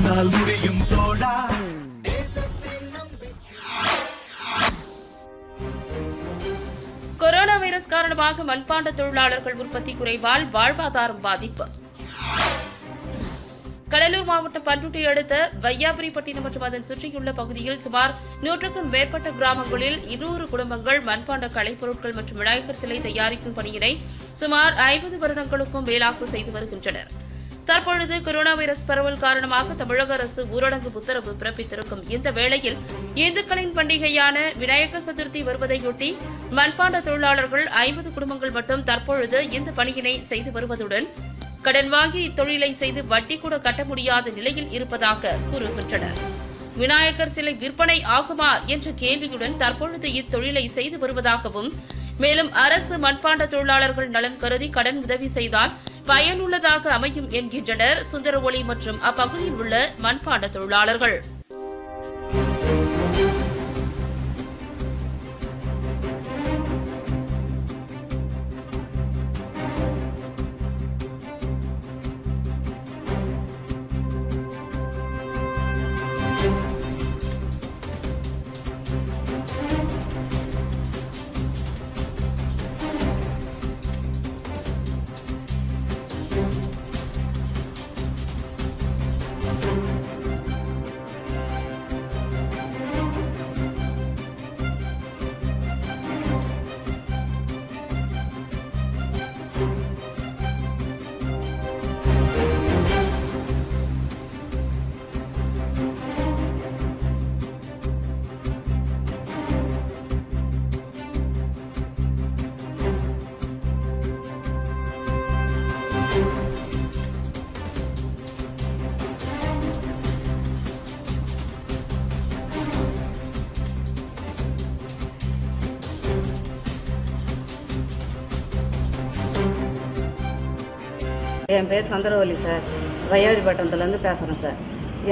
உன்னால் முடியும் தோழா. Corona virus காரணமாக மண்பாண்ட தொழிலாளர்கள் உற்பத்தி குறைவால் வாழ்வாதாரம் பாதிப்பு. கடலூர் மாவட்டம் பண்ருட்டி அடுத்த வையாபுரிப்பட்டினம் மற்றும் அதன் சுற்றியுள்ள பகுதியில் சுமார் 100க்கும் மேற்பட்ட கிராமங்களில் 200 குடும்பங்கள் மண்பாண்ட கலைப்பொருட்கள் மற்றும் விநாயகர் சிலை தயாரிக்கும் பணியினை சுமார் 50 வருடங்களுக்கும் மேலாக செய்து வருகின்றனர். தற்பொழுது கொரோனா வைரஸ் பரவல் காரணமாக தமிழக அரசு ஊரடங்கு உத்தரவு பிறப்பித்திருக்கும் இந்த வேளையில் இந்துக்களின் பண்டிகையான விநாயகர் சதுர்த்தி வருவதையொட்டி மண்பாண்ட தொழிலாளர்கள் 50 குடும்பங்கள் மட்டும் தற்பொழுது இந்த பணியினை செய்து வருவதுடன் கடன் வாங்கி இத்தொழிலை செய்து வட்டி கூட கட்ட முடியாத நிலையில் இருப்பதாக கூறுகின்றனர். விநாயகர் சிலை விற்பனை ஆகுமா என்ற கேள்வியுடன் தற்பொழுது இத்தொழிலை செய்து வருவதாகவும், மேலும் அரசு மண்பாண்ட தொழிலாளர்கள் நலன் கருதி கடன் உதவி செய்தால் பயனுள்ளதாக அமையும் என்கின்றனர் சுந்தரஒளி மற்றும் அப்பகுதியில் உள்ள மண்பாண்ட தொழிலாளர்கள். என் பேர் சுந்தரவல்லி சார். வையாபுரிப்பட்டினத்துலேருந்து பேசுகிறேன் சார்.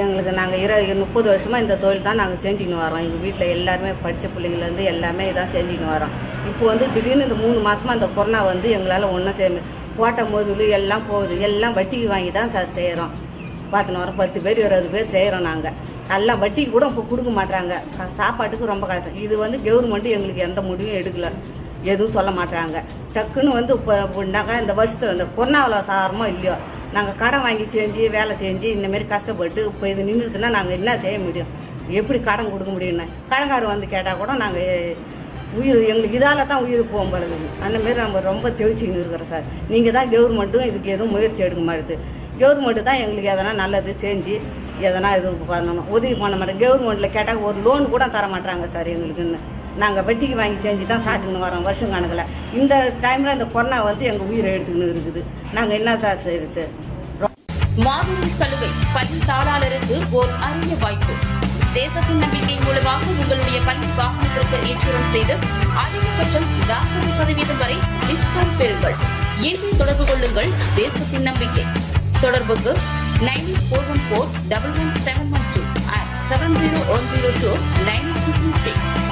எங்களுக்கு நாங்கள் 30 வருஷமாக இந்த தொழில் தான் நாங்கள் செஞ்சுக்கின்னு வரோம். எங்கள் வீட்டில் எல்லாருமே படித்த பிள்ளைங்கள்லேருந்து எல்லாமே இதான் செஞ்சுக்கின்னு வரோம். இப்போ வந்து திடீர்னு இந்த 3 மாதமாக இந்த கொரோனா வந்து எங்களால் ஒன்றும் செய்ய போட்ட முதல் எல்லாம் போகுது. எல்லாம் வட்டிக்கு வாங்கி தான் சார் செய்கிறோம். பார்த்துன்னு வரோம். 10 பேர் 20 பேர் செய்கிறோம். நாங்கள் எல்லாம் வட்டிக்கு கூட இப்போ கொடுக்க மாட்டாங்க. சாப்பாட்டுக்கு ரொம்ப கஷ்டம். இது வந்து கவர்மெண்ட்டு எங்களுக்கு எந்த முடிவும் எடுக்கலை, எதுவும் சொல்ல மாட்டாங்க. டக்குன்னு வந்து இப்போனாக்கா இந்த வருஷத்தில் இந்த கொரோனாவில் சாரமோ இல்லையோ நாங்கள் கடன் வாங்கி செஞ்சு வேலை செஞ்சு இந்தமாரி கஷ்டப்பட்டு இப்போ இது நின்றுதுன்னா நாங்கள் என்ன செய்ய முடியும்? எப்படி கடன் கொடுக்க முடியும்னு கடன்காரர் வந்து கேட்டால் கூட நாங்கள் உயிர் எங்களுக்கு இதால் தான் உயிர் போகும் பழகுது. அந்தமாரி நம்ம ரொம்ப தெளிச்சின்னு இருக்கிறோம் சார். நீங்கள் தான் கவர்மெண்ட்டும் இதுக்கு எதுவும் முயற்சி எடுக்க மாட்டுது. கவர்மெண்ட்டு தான் எங்களுக்கு எதனா நல்லது செஞ்சு எதனா இது பண்ணணும், உதவி பண்ண மாட்டோம். கவர்மெண்ட்டில் கேட்டால் ஒரு லோன் கூட தர மாட்டாங்க சார் எங்களுக்குன்னு. நாங்கள் வட்டிக்கு வாங்கி செஞ்சு தான் சாப்பிட்டுன்னு வரோம் வருஷம் கணக்கில். இந்த டைமில் இந்த கொரோனா வந்து எங்கள் உயிரை எடுத்துக்கின்னு இருக்குது. நாங்கள் என்ன சார் செய்யுது? மாபெரும் சலுகை. பள்ளி தாளாளருக்கு ஓர் அரிய வாய்ப்பு. தேசத்தின் நம்பிக்கை மூலமாக உங்களுடைய பள்ளி வாகனத்திற்கு இன்சூரன்ஸ் செய்து அதிகபட்சம் 40% வரை டிஸ்கவுண்ட் பெறுங்கள். இன்று தொடர்பு கொள்ளுங்கள். தேசத்தின் நம்பிக்கை. தொடர்புக்கு 9414 11712 70102936.